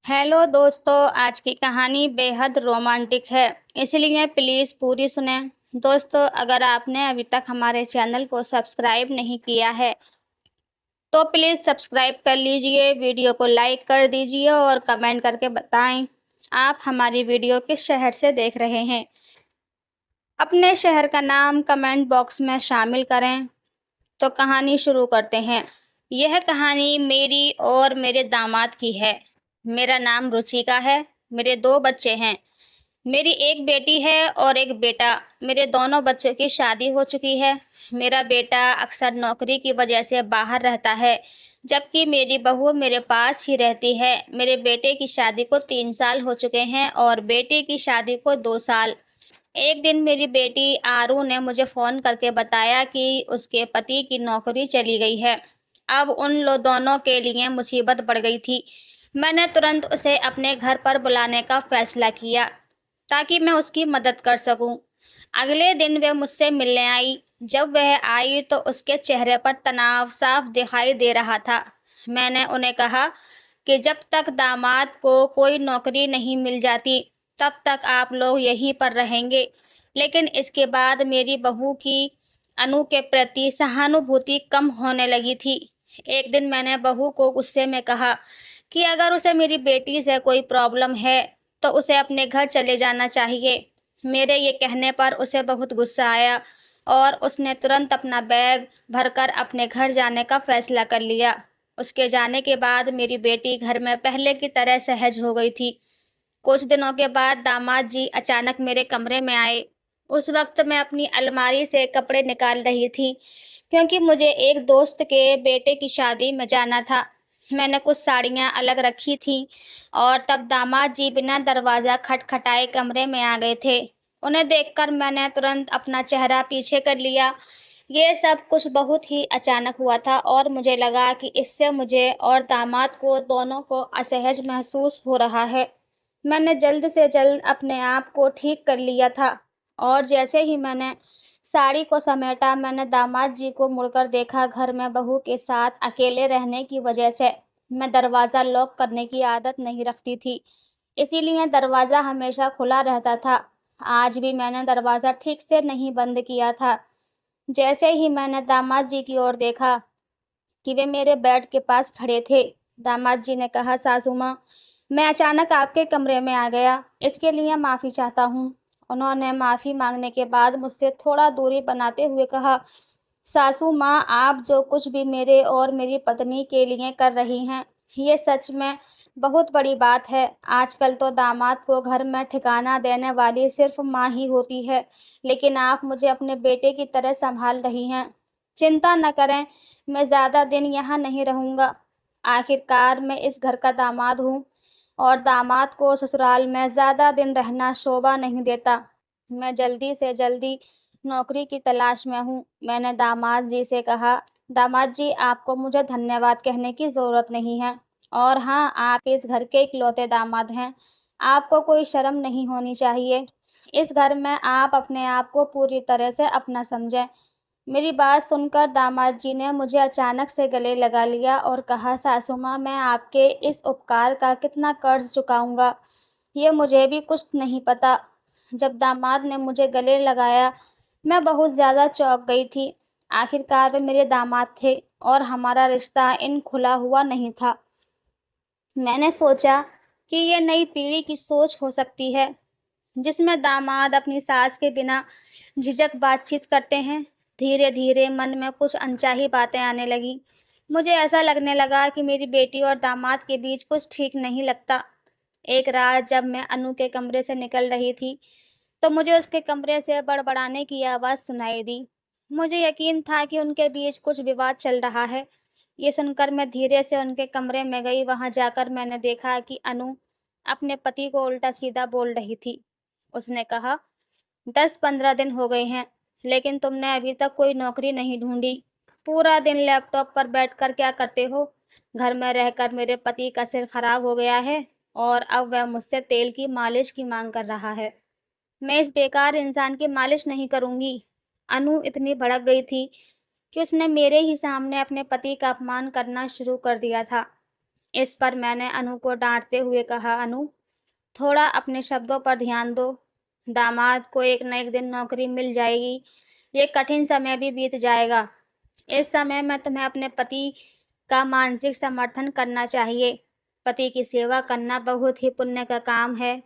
Hello दोस्तों, आज की कहानी बेहद रोमांटिक है, इसलिए प्लीज़ पूरी सुनें। दोस्तों, अगर आपने अभी तक हमारे चैनल को सब्सक्राइब नहीं किया है तो प्लीज़ सब्सक्राइब कर लीजिए, वीडियो को लाइक कर दीजिए और कमेंट करके बताएं आप हमारी वीडियो किस शहर से देख रहे हैं। अपने शहर का नाम कमेंट बॉक्स में शामिल करें। तो कहानी शुरू करते हैं। यह कहानी मेरी और मेरे दामाद की है। मेरा नाम रुचिका है। मेरे 2 बच्चे हैं। मेरी एक बेटी है और एक बेटा। मेरे दोनों बच्चों की शादी हो चुकी है। मेरा बेटा अक्सर नौकरी की वजह से बाहर रहता है, जबकि मेरी बहू मेरे पास ही रहती है। मेरे बेटे की शादी को 3 साल हो चुके हैं और बेटी की शादी को 2 साल। एक दिन मेरी बेटी आरू ने मुझे फ़ोन करके बताया कि उसके पति की नौकरी चली गई है। अब उन दोनों के लिए मुसीबत बढ़ गई थी। मैंने तुरंत उसे अपने घर पर बुलाने का फ़ैसला किया ताकि मैं उसकी मदद कर सकूं। अगले दिन वह मुझसे मिलने आई। जब वह आई तो उसके चेहरे पर तनाव साफ दिखाई दे रहा था। मैंने उन्हें कहा कि जब तक दामाद को कोई नौकरी नहीं मिल जाती, तब तक आप लोग यहीं पर रहेंगे। लेकिन इसके बाद मेरी बहू की अनु के प्रति सहानुभूति कम होने लगी थी। एक दिन मैंने बहू को गुस्से में कहा कि अगर उसे मेरी बेटी से कोई प्रॉब्लम है तो उसे अपने घर चले जाना चाहिए। मेरे ये कहने पर उसे बहुत गुस्सा आया और उसने तुरंत अपना बैग भरकर अपने घर जाने का फैसला कर लिया। उसके जाने के बाद मेरी बेटी घर में पहले की तरह सहज हो गई थी। कुछ दिनों के बाद दामाद जी अचानक मेरे कमरे में आए। उस वक्त मैं अपनी अलमारी से कपड़े निकाल रही थी, क्योंकि मुझे एक दोस्त के बेटे की शादी में जाना था। मैंने कुछ साड़ियाँ अलग रखी थीं और तब दामाद जी बिना दरवाज़ा खटखटाए कमरे में आ गए थे। उन्हें देखकर मैंने तुरंत अपना चेहरा पीछे कर लिया। ये सब कुछ बहुत ही अचानक हुआ था और मुझे लगा कि इससे मुझे और दामाद को दोनों को असहज महसूस हो रहा है। मैंने जल्द से जल्द अपने आप को ठीक कर लिया था और जैसे ही मैंने साड़ी को समेटा, मैंने दामाद जी को मुड़कर देखा। घर में बहू के साथ अकेले रहने की वजह से मैं दरवाज़ा लॉक करने की आदत नहीं रखती थी, इसीलिए दरवाज़ा हमेशा खुला रहता था। आज भी मैंने दरवाज़ा ठीक से नहीं बंद किया था। जैसे ही मैंने दामाद जी की ओर देखा कि वे मेरे बेड के पास खड़े थे, दामाद जी ने कहा, सासू माँ, मैं अचानक आपके कमरे में आ गया, इसके लिए माफ़ी चाहता हूँ। उन्होंने माफ़ी मांगने के बाद मुझसे थोड़ा दूरी बनाते हुए कहा, सासू माँ, आप जो कुछ भी मेरे और मेरी पत्नी के लिए कर रही हैं, ये सच में बहुत बड़ी बात है। आजकल तो दामाद को घर में ठिकाना देने वाली सिर्फ माँ ही होती है, लेकिन आप मुझे अपने बेटे की तरह संभाल रही हैं। चिंता न करें, मैं ज़्यादा दिन यहाँ नहीं रहूँगा। आखिरकार मैं इस घर का दामाद हूँ और दामाद को ससुराल में ज़्यादा दिन रहना शोभा नहीं देता। मैं जल्दी से जल्दी नौकरी की तलाश में हूँ। मैंने दामाद जी से कहा, दामाद जी, आपको मुझे धन्यवाद कहने की ज़रूरत नहीं है। और हाँ, आप इस घर के इकलौते दामाद हैं। आपको कोई शर्म नहीं होनी चाहिए। इस घर में आप अपने आप को पूरी तरह से अपना समझें। मेरी बात सुनकर दामाद जी ने मुझे अचानक से गले लगा लिया और कहा, सासू माँ, मैं आपके इस उपकार का कितना कर्ज चुकाऊंगा, ये मुझे भी कुछ नहीं पता। जब दामाद ने मुझे गले लगाया, मैं बहुत ज़्यादा चौंक गई थी। आखिरकार वे मेरे दामाद थे और हमारा रिश्ता इन खुला हुआ नहीं था। मैंने सोचा कि ये नई पीढ़ी की सोच हो सकती है, जिसमें दामाद अपनी सास के बिना झिझक बातचीत करते हैं। धीरे धीरे मन में कुछ अनचाही बातें आने लगी। मुझे ऐसा लगने लगा कि मेरी बेटी और दामाद के बीच कुछ ठीक नहीं लगता। एक रात जब मैं अनु के कमरे से निकल रही थी, तो मुझे उसके कमरे से बड़बड़ाने की आवाज़ सुनाई दी। मुझे यकीन था कि उनके बीच कुछ विवाद चल रहा है। ये सुनकर मैं धीरे से उनके कमरे में गई। वहां जाकर मैंने देखा कि अनु अपने पति को उल्टा सीधा बोल रही थी। उसने कहा, 10-15 दिन हो गए हैं, लेकिन तुमने अभी तक कोई नौकरी नहीं ढूंढी। पूरा दिन लैपटॉप पर बैठकर क्या करते हो? घर में रहकर मेरे पति का सिर खराब हो गया है और अब वह मुझसे तेल की मालिश की मांग कर रहा है। मैं इस बेकार इंसान की मालिश नहीं करूंगी। अनु इतनी भड़क गई थी कि उसने मेरे ही सामने अपने पति का अपमान करना शुरू कर दिया था। इस पर मैंने अनु को डांटते हुए कहा, अनु, थोड़ा अपने शब्दों पर ध्यान दो। दामाद को एक न एक दिन नौकरी मिल जाएगी। ये कठिन समय भी बीत जाएगा। इस समय में तुम्हें अपने पति का मानसिक समर्थन करना चाहिए। पति की सेवा करना बहुत ही पुण्य का काम है।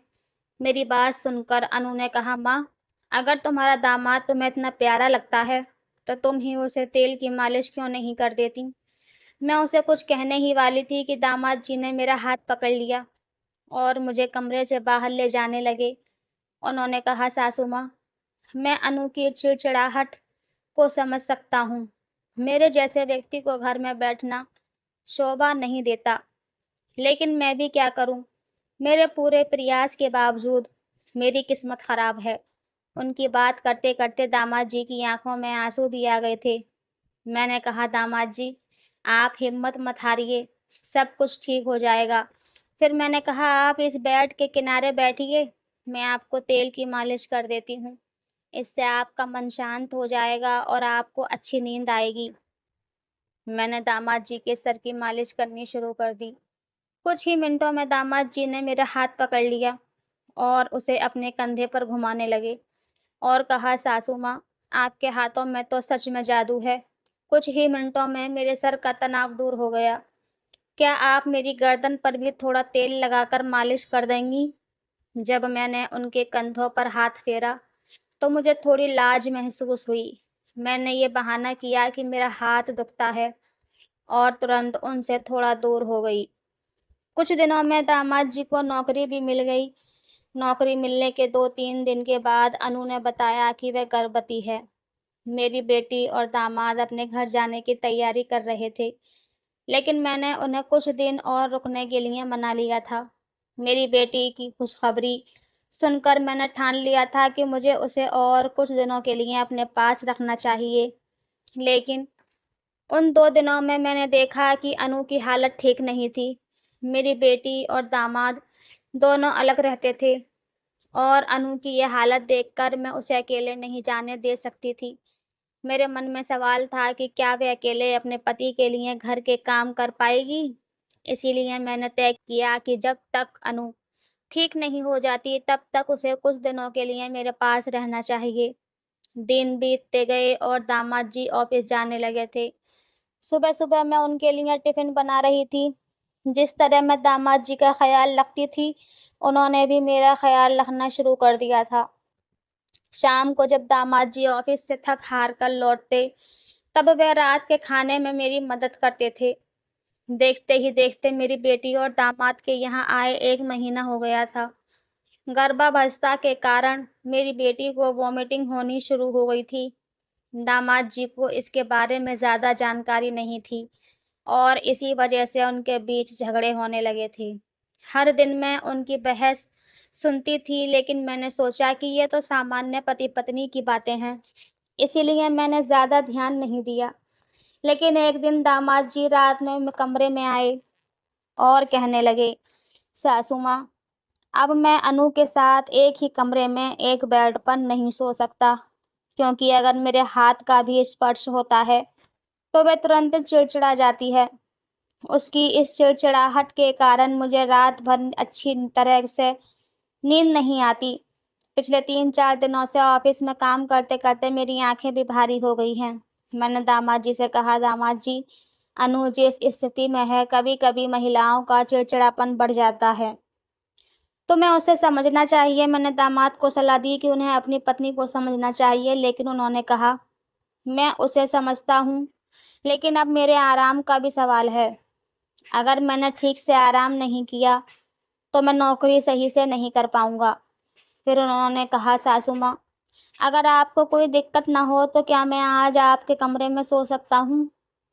मेरी बात सुनकर अनु ने कहा, माँ, अगर तुम्हारा दामाद तुम्हें इतना प्यारा लगता है तो तुम ही उसे तेल की मालिश क्यों नहीं कर देती। मैं उसे कुछ कहने ही वाली थी कि दामाद जी ने मेरा हाथ पकड़ लिया और मुझे कमरे से बाहर ले जाने लगे। उन्होंने कहा, सासू माँ, मैं अनु की चिड़चिड़ाहट को समझ सकता हूँ। मेरे जैसे व्यक्ति को घर में बैठना शोभा नहीं देता, लेकिन मैं भी क्या करूँ। मेरे पूरे प्रयास के बावजूद मेरी किस्मत खराब है। उनकी बात करते करते दामाद जी की आंखों में आंसू भी आ गए थे। मैंने कहा, दामाद जी, आप हिम्मत मत हारिए, सब कुछ ठीक हो जाएगा। फिर मैंने कहा, आप इस बेड के किनारे बैठिए, मैं आपको तेल की मालिश कर देती हूँ। इससे आपका मन शांत हो जाएगा और आपको अच्छी नींद आएगी। मैंने दामाद जी के सर की मालिश करनी शुरू कर दी। कुछ ही मिनटों में दामाद जी ने मेरा हाथ पकड़ लिया और उसे अपने कंधे पर घुमाने लगे और कहा, सासू माँ, आपके हाथों में तो सच में जादू है। कुछ ही मिनटों में मेरे सर का तनाव दूर हो गया। क्या आप मेरी गर्दन पर भी थोड़ा तेल लगाकर मालिश कर देंगी। जब मैंने उनके कंधों पर हाथ फेरा तो मुझे थोड़ी लाज महसूस हुई। मैंने ये बहाना किया कि मेरा हाथ दुखता है और तुरंत उनसे थोड़ा दूर हो गई। कुछ दिनों में दामाद जी को नौकरी भी मिल गई। नौकरी मिलने के 2-3 दिन के बाद अनु ने बताया कि वह गर्भवती है। मेरी बेटी और दामाद अपने घर जाने की तैयारी कर रहे थे, लेकिन मैंने उन्हें कुछ दिन और रुकने के लिए मना लिया था। मेरी बेटी की खुशखबरी सुनकर मैंने ठान लिया था कि मुझे उसे और कुछ दिनों के लिए अपने पास रखना चाहिए। लेकिन उन 2 दिनों में मैंने देखा कि अनु की हालत ठीक नहीं थी। मेरी बेटी और दामाद दोनों अलग रहते थे और अनु की ये हालत देखकर मैं उसे अकेले नहीं जाने दे सकती थी। मेरे मन में सवाल था कि क्या वे अकेले अपने पति के लिए घर के काम कर पाएगी। इसीलिए मैंने तय किया कि जब तक अनु ठीक नहीं हो जाती तब तक उसे कुछ दिनों के लिए मेरे पास रहना चाहिए। दिन बीतते गए और दामाद जी ऑफिस जाने लगे थे। सुबह सुबह मैं उनके लिए टिफिन बना रही थी। जिस तरह मैं दामाद जी का ख्याल रखती थी, उन्होंने भी मेरा ख्याल रखना शुरू कर दिया था। शाम को जब दामाद जी ऑफिस से थक हार कर लौटते, तब वे रात के खाने में मेरी मदद करते थे। देखते ही देखते मेरी बेटी और दामाद के यहाँ आए 1 महीना हो गया था। गर्भावस्था के कारण मेरी बेटी को वॉमिटिंग होनी शुरू हो गई थी। दामाद जी को इसके बारे में ज़्यादा जानकारी नहीं थी और इसी वजह से उनके बीच झगड़े होने लगे थे। हर दिन मैं उनकी बहस सुनती थी, लेकिन मैंने सोचा कि ये तो सामान्य पति पत्नी की बातें हैं, इसीलिए मैंने ज़्यादा ध्यान नहीं दिया। लेकिन एक दिन दामाद जी रात में कमरे में आए और कहने लगे, सासू माँ, अब मैं अनु के साथ एक ही कमरे में एक बेड पर नहीं सो सकता, क्योंकि अगर मेरे हाथ का भी स्पर्श होता है तो वह तुरंत चिड़चिड़ा जाती है। उसकी इस चिड़चिड़ाहट के कारण मुझे रात भर अच्छी तरह से नींद नहीं आती। पिछले 3-4 दिनों से ऑफिस में काम करते करते मेरी आंखें भी भारी हो गई हैं। मैंने दामाद जी से कहा, दामाद जी, अनु जिस स्थिति में है, कभी कभी महिलाओं का चिड़चिड़ापन बढ़ जाता है, तो मैं उसे समझना चाहिए। मैंने दामाद को सलाह दी कि उन्हें अपनी पत्नी को समझना चाहिए, लेकिन उन्होंने कहा, मैं उसे समझता हूँ, लेकिन अब मेरे आराम का भी सवाल है। अगर मैंने ठीक से आराम नहीं किया तो मैं नौकरी सही से नहीं कर पाऊंगा। फिर उन्होंने कहा, सासू माँ, अगर आपको कोई दिक्कत ना हो तो क्या मैं आज आपके कमरे में सो सकता हूँ।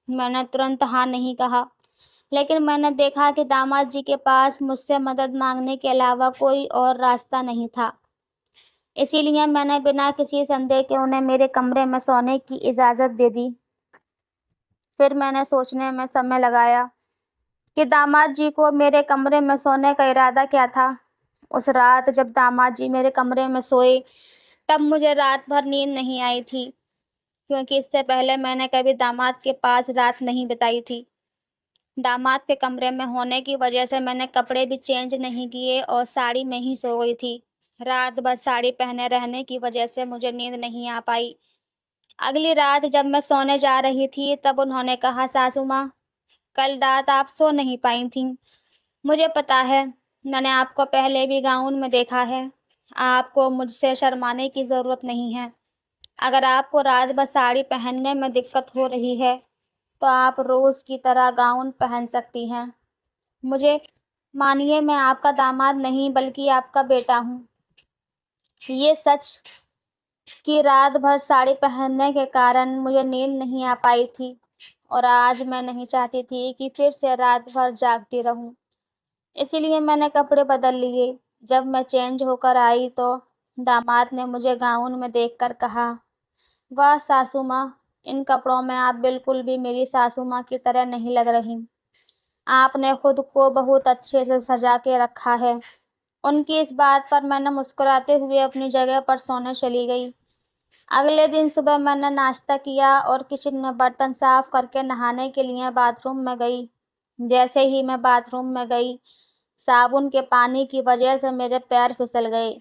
मैंने तुरंत हाँ नहीं कहा, लेकिन मैंने देखा कि दामाद जी के पास मुझसे मदद मांगने के अलावा कोई और रास्ता नहीं था। इसीलिए मैंने बिना किसी संदेह के उन्हें मेरे कमरे में सोने की इजाज़त दे दी। फिर मैंने सोचने में समय लगाया कि दामाद जी को मेरे कमरे में सोने का इरादा क्या था। उस रात जब दामाद जी मेरे कमरे में सोए, तब मुझे रात भर नींद नहीं आई थी, क्योंकि इससे पहले मैंने कभी दामाद के पास रात नहीं बिताई थी। दामाद के कमरे में होने की वजह से मैंने कपड़े भी चेंज नहीं किए और साड़ी में ही सो गई थी। रात भर साड़ी पहने रहने की वजह से मुझे नींद नहीं आ पाई। अगली रात जब मैं सोने जा रही थी तब उन्होंने कहा, सासू माँ, कल रात आप सो नहीं पाई थीं। मुझे पता है, मैंने आपको पहले भी गाउन में देखा है। आपको मुझसे शर्माने की ज़रूरत नहीं है। अगर आपको रात भर साड़ी पहनने में दिक्कत हो रही है, तो आप रोज़ की तरह गाउन पहन सकती हैं। मुझे मानिए, मैं आपका दामाद नहीं बल्कि आपका बेटा हूँ। ये सच कि रात भर साड़ी पहनने के कारण मुझे नींद नहीं आ पाई थी और आज मैं नहीं चाहती थी कि फिर से रात भर जागती रहूं। इसीलिए मैंने कपड़े बदल लिए। जब मैं चेंज होकर आई तो दामाद ने मुझे गाउन में देखकर कहा, वाह सासू माँ, इन कपड़ों में आप बिल्कुल भी मेरी सासू माँ की तरह नहीं लग रही। आपने खुद को बहुत अच्छे से सजा के रखा है। उनकी इस बात पर मैंने मुस्कुराते हुए अपनी जगह पर सोने चली गई। अगले दिन सुबह मैंने नाश्ता किया और किचन में बर्तन साफ करके नहाने के लिए बाथरूम में गई। जैसे ही मैं बाथरूम में गई, साबुन के पानी की वजह से मेरे पैर फिसल गए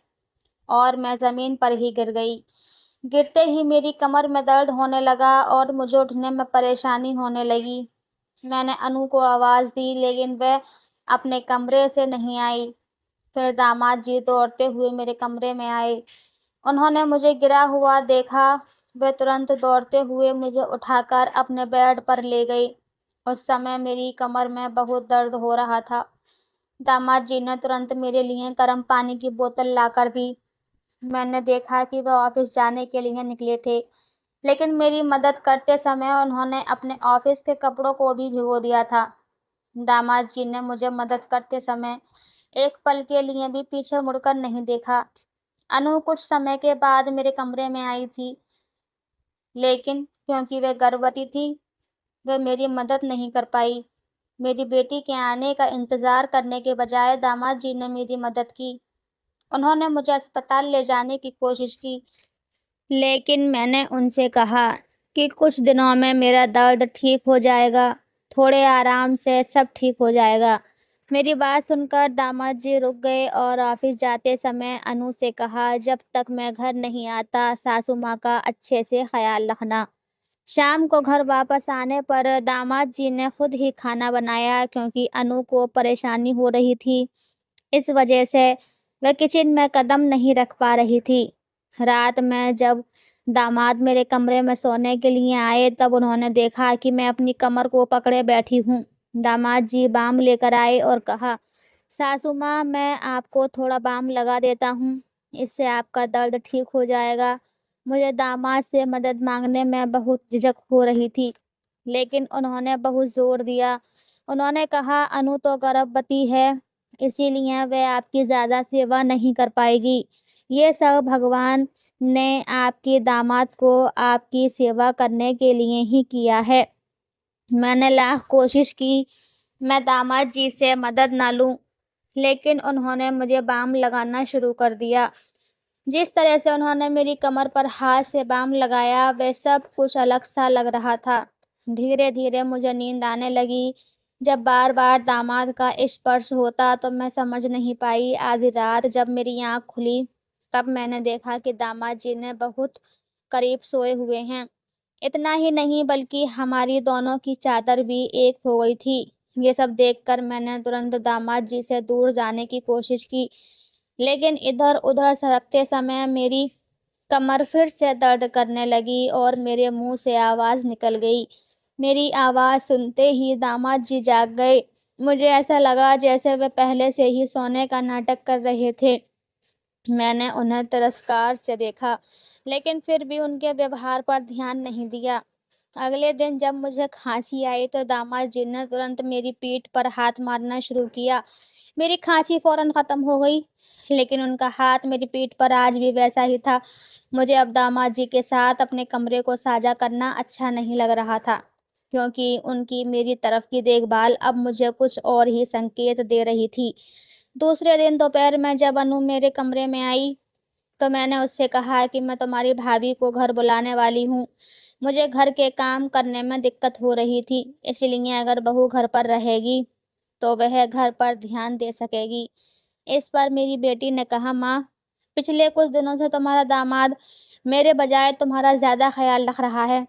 और मैं ज़मीन पर ही गिर गई। गिरते ही मेरी कमर में दर्द होने लगा और मुझे उठने में परेशानी होने लगी। मैंने अनु को आवाज़ दी लेकिन वह अपने कमरे से नहीं आई। फिर दामाद जी दौड़ते हुए मेरे कमरे में आए। उन्होंने मुझे गिरा हुआ देखा। वे तुरंत दौड़ते हुए मुझे उठाकर अपने बेड पर ले गए। उस समय मेरी कमर में बहुत दर्द हो रहा था। दामाद जी ने तुरंत मेरे लिए गर्म पानी की बोतल लाकर दी। मैंने देखा कि वह ऑफिस जाने के लिए निकले थे, लेकिन मेरी मदद करते समय उन्होंने अपने ऑफिस के कपड़ों को भी भिगो दिया था। दामाद जी ने मुझे मदद करते समय एक पल के लिए भी पीछे मुड़कर नहीं देखा। अनु कुछ समय के बाद मेरे कमरे में आई थी, लेकिन क्योंकि वह गर्भवती थी, वह मेरी मदद नहीं कर पाई। मेरी बेटी के आने का इंतज़ार करने के बजाय दामाद जी ने मेरी मदद की। उन्होंने मुझे अस्पताल ले जाने की कोशिश की, लेकिन मैंने उनसे कहा कि कुछ दिनों में मेरा दर्द ठीक हो जाएगा, थोड़े आराम से सब ठीक हो जाएगा। मेरी बात सुनकर दामाद जी रुक गए और ऑफिस जाते समय अनु से कहा, जब तक मैं घर नहीं आता सासू माँ का अच्छे से ख्याल रखना। शाम को घर वापस आने पर दामाद जी ने खुद ही खाना बनाया क्योंकि अनु को परेशानी हो रही थी। इस वजह से वह किचन में कदम नहीं रख पा रही थी। रात में जब दामाद मेरे कमरे में सोने के लिए आए तब उन्होंने देखा कि मैं अपनी कमर को पकड़े बैठी हूँ। दामाद जी बाम लेकर आए और कहा, सासू माँ, मैं आपको थोड़ा बाम लगा देता हूँ, इससे आपका दर्द ठीक हो जाएगा। मुझे दामाद से मदद मांगने में बहुत झिझक हो रही थी, लेकिन उन्होंने बहुत जोर दिया। उन्होंने कहा, अनु तो गर्भवती है, इसीलिए वह आपकी ज़्यादा सेवा नहीं कर पाएगी। ये सब भगवान ने आपके दामाद को आपकी सेवा करने के लिए ही किया है। मैंने लाख कोशिश की मैं दामाद जी से मदद ना लूं, लेकिन उन्होंने मुझे बाम लगाना शुरू कर दिया। जिस तरह से उन्होंने मेरी कमर पर हाथ से बाम लगाया, वह सब कुछ अलग सा लग रहा था। धीरे धीरे मुझे नींद आने लगी। जब बार बार दामाद का स्पर्श होता तो मैं समझ नहीं पाई। आधी रात जब मेरी आँख खुली तब मैंने देखा कि दामाद जी ने बहुत करीब सोए हुए हैं। इतना ही नहीं बल्कि हमारी दोनों की चादर भी एक हो गई थी। ये सब देखकर मैंने तुरंत दामाद जी से दूर जाने की कोशिश की, लेकिन इधर उधर सरकते समय मेरी कमर फिर से दर्द करने लगी और मेरे मुंह से आवाज़ निकल गई। मेरी आवाज़ सुनते ही दामाद जी जाग गए। मुझे ऐसा लगा जैसे वे पहले से ही सोने का नाटक कर रहे थे। मैंने उन्हें तिरस्कार से देखा, लेकिन फिर भी उनके व्यवहार पर ध्यान नहीं दिया। अगले दिन जब मुझे खांसी आई तो दामाद जी ने तुरंत मेरी पीठ पर हाथ मारना शुरू किया। मेरी खांसी फौरन ख़त्म हो गई, लेकिन उनका हाथ मेरी पीठ पर आज भी वैसा ही था। मुझे अब दामाद जी के साथ अपने कमरे को साझा करना अच्छा नहीं लग रहा था, क्योंकि उनकी मेरी तरफ की देखभाल अब मुझे कुछ और ही संकेत दे रही थी। दूसरे दिन दोपहर में जब अनु मेरे कमरे में आई तो मैंने उससे कहा कि मैं तुम्हारी भाभी को घर बुलाने वाली हूँ। मुझे घर के काम करने में दिक्कत हो रही थी, इसलिए अगर बहू घर पर रहेगी तो वह घर पर ध्यान दे सकेगी। इस पर मेरी बेटी ने कहा, माँ, पिछले कुछ दिनों से तुम्हारा दामाद मेरे बजाय तुम्हारा ज़्यादा ख्याल रख रहा है।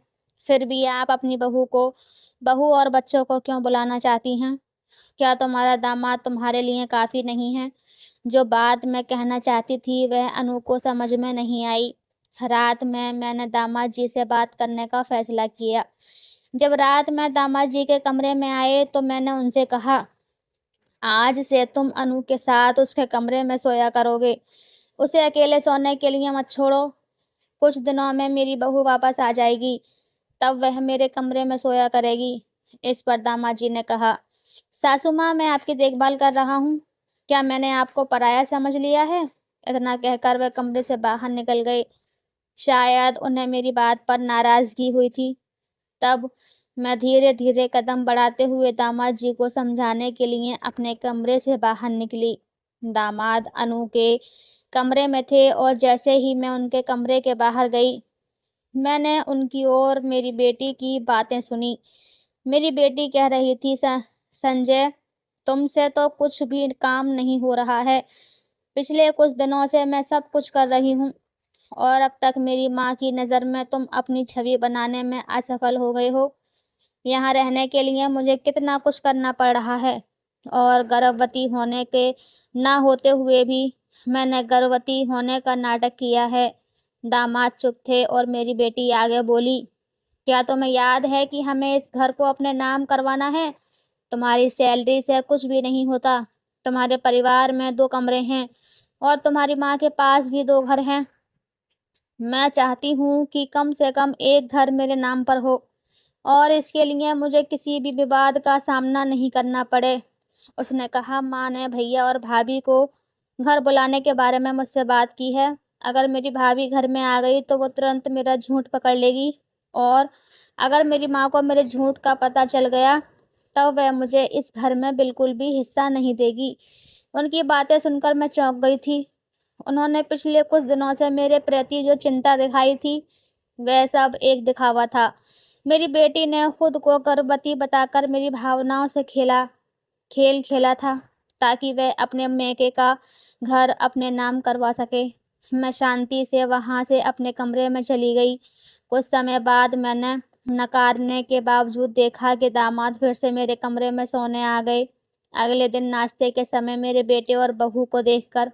फिर भी आप अपनी बहू और बच्चों को क्यों बुलाना चाहती हैं? क्या तुम्हारा दामाद तुम्हारे लिए काफ़ी नहीं है? जो बात मैं कहना चाहती थी वह अनु को समझ में नहीं आई। रात में मैंने दामाद जी से बात करने का फैसला किया। जब रात में दामाद जी के कमरे में आए तो मैंने उनसे कहा, आज से तुम अनु के साथ उसके कमरे में सोया करोगे। उसे अकेले सोने के लिए मत छोड़ो। कुछ दिनों में मेरी बहू वापस आ जाएगी, तब वह मेरे कमरे में सोया करेगी। इस पर दामाद जी ने कहा, सासू माँ, मैं आपकी देखभाल कर रहा हूँ। क्या मैंने आपको पराया समझ लिया है? इतना कहकर वह कमरे से बाहर निकल गए। शायद उन्हें मेरी बात पर नाराज़गी हुई थी। तब मैं धीरे-धीरे कदम बढ़ाते हुए दामाद जी को समझाने के लिए अपने कमरे से बाहर निकली। दामाद अनु के कमरे में थे और जैसे ही मैं उनके कमरे के बाहर गई, मैंने उनकी और मेरी बेटी की बातें सुनी। मेरी बेटी कह रही थी, संजय, तुमसे तो कुछ भी काम नहीं हो रहा है। पिछले कुछ दिनों से मैं सब कुछ कर रही हूँ और अब तक मेरी माँ की नज़र में तुम अपनी छवि बनाने में असफल हो गए हो। यहाँ रहने के लिए मुझे कितना कुछ करना पड़ रहा है और गर्भवती होने के ना होते हुए भी मैंने गर्भवती होने का नाटक किया है। दामाद चुप थे और मेरी बेटी आगे बोली, क्या तुम्हें याद है कि हमें इस घर को अपने नाम करवाना है? तुम्हारी सैलरी से कुछ भी नहीं होता। तुम्हारे परिवार में 2 कमरे हैं और तुम्हारी माँ के पास भी 2 घर हैं। मैं चाहती हूँ कि कम से कम एक घर मेरे नाम पर हो और इसके लिए मुझे किसी भी विवाद का सामना नहीं करना पड़े। उसने कहा, माँ ने भैया और भाभी को घर बुलाने के बारे में मुझसे बात की है। अगर मेरी भाभी घर में आ गई तो वो तुरंत मेरा झूठ पकड़ लेगी और अगर मेरी माँ को मेरे झूठ का पता चल गया तब वह मुझे इस घर में बिल्कुल भी हिस्सा नहीं देगी। उनकी बातें सुनकर मैं चौंक गई थी। उन्होंने पिछले कुछ दिनों से मेरे प्रति जो चिंता दिखाई थी वह सब एक दिखावा था। मेरी बेटी ने खुद को गर्भवती बताकर मेरी भावनाओं से खेल खेला था ताकि वह अपने मैके का घर अपने नाम करवा सके। मैं शांति से वहां से अपने कमरे में चली गई। कुछ समय बाद मैंने नकारने के बावजूद देखा कि दामाद फिर से मेरे कमरे में सोने आ गए। अगले दिन नाश्ते के समय मेरे बेटे और बहू को देखकर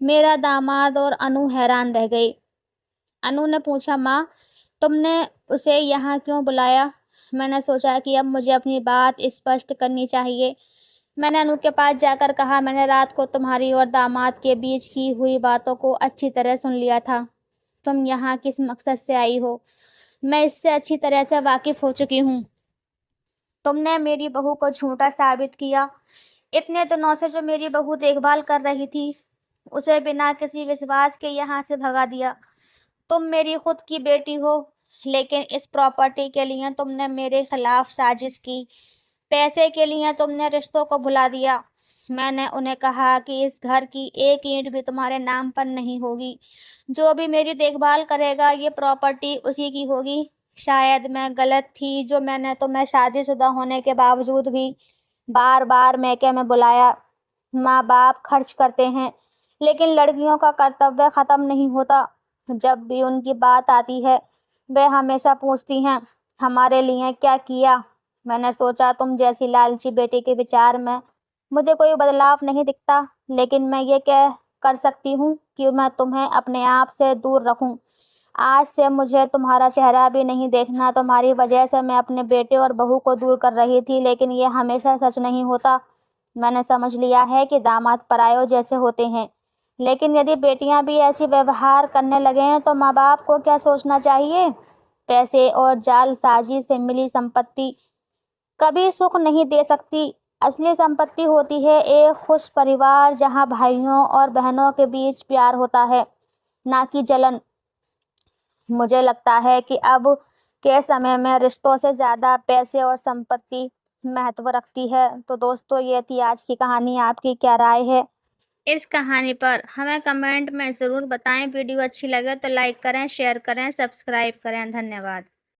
मेरा दामाद और अनु हैरान रह गई। अनु ने पूछा, माँ, तुमने उसे यहाँ क्यों बुलाया? मैंने सोचा कि अब मुझे अपनी बात स्पष्ट करनी चाहिए। मैंने अनु के पास जाकर कहा, मैंने रात को तुम्हारी और दामाद के बीच की हुई बातों को अच्छी तरह सुन लिया था। तुम यहाँ किस मकसद से आई हो, मैं इससे अच्छी तरह से वाकिफ हो चुकी हूँ। तुमने मेरी बहू को झूठा साबित किया। इतने दिनों से जो मेरी बहू देखभाल कर रही थी, उसे बिना किसी विश्वास के यहाँ से भगा दिया। तुम मेरी खुद की बेटी हो, लेकिन इस प्रॉपर्टी के लिए तुमने मेरे खिलाफ साजिश की। पैसे के लिए तुमने रिश्तों को भुला दिया। मैंने उन्हें कहा कि इस घर की एक ईंट भी तुम्हारे नाम पर नहीं होगी। जो भी मेरी देखभाल करेगा ये प्रॉपर्टी उसी की होगी। शायद मैं गलत थी जो मैंने तुम्हें शादीशुदा होने के बावजूद भी बार बार मैके में बुलाया। माँ बाप खर्च करते हैं, लेकिन लड़कियों का कर्तव्य खत्म नहीं होता। जब भी उनकी बात आती है वे हमेशा पूछती हैं, हमारे लिए क्या किया? मैंने सोचा तुम जैसी लालची बेटी के विचार में मुझे कोई बदलाव नहीं दिखता, लेकिन मैं ये कह कर सकती हूँ कि मैं तुम्हें अपने आप से दूर रखूं। आज से मुझे तुम्हारा चेहरा भी नहीं देखना। तुम्हारी वजह से मैं अपने बेटे और बहू को दूर कर रही थी, लेकिन ये हमेशा सच नहीं होता। मैंने समझ लिया है कि दामाद परायों जैसे होते हैं, लेकिन यदि बेटियां भी ऐसी व्यवहार करने लगें तो माँ बाप को क्या सोचना चाहिए? पैसे और जालसाजी से मिली संपत्ति कभी सुख नहीं दे सकती। असली संपत्ति होती है एक खुश परिवार जहाँ भाइयों और बहनों के बीच प्यार होता है, ना कि जलन। मुझे लगता है कि अब के समय में रिश्तों से ज़्यादा पैसे और संपत्ति महत्व रखती है। तो दोस्तों, ये थी आज की कहानी। आपकी क्या राय है इस कहानी पर? हमें कमेंट में ज़रूर बताएं। वीडियो अच्छी लगे तो लाइक करें, शेयर करें, सब्सक्राइब करें। धन्यवाद।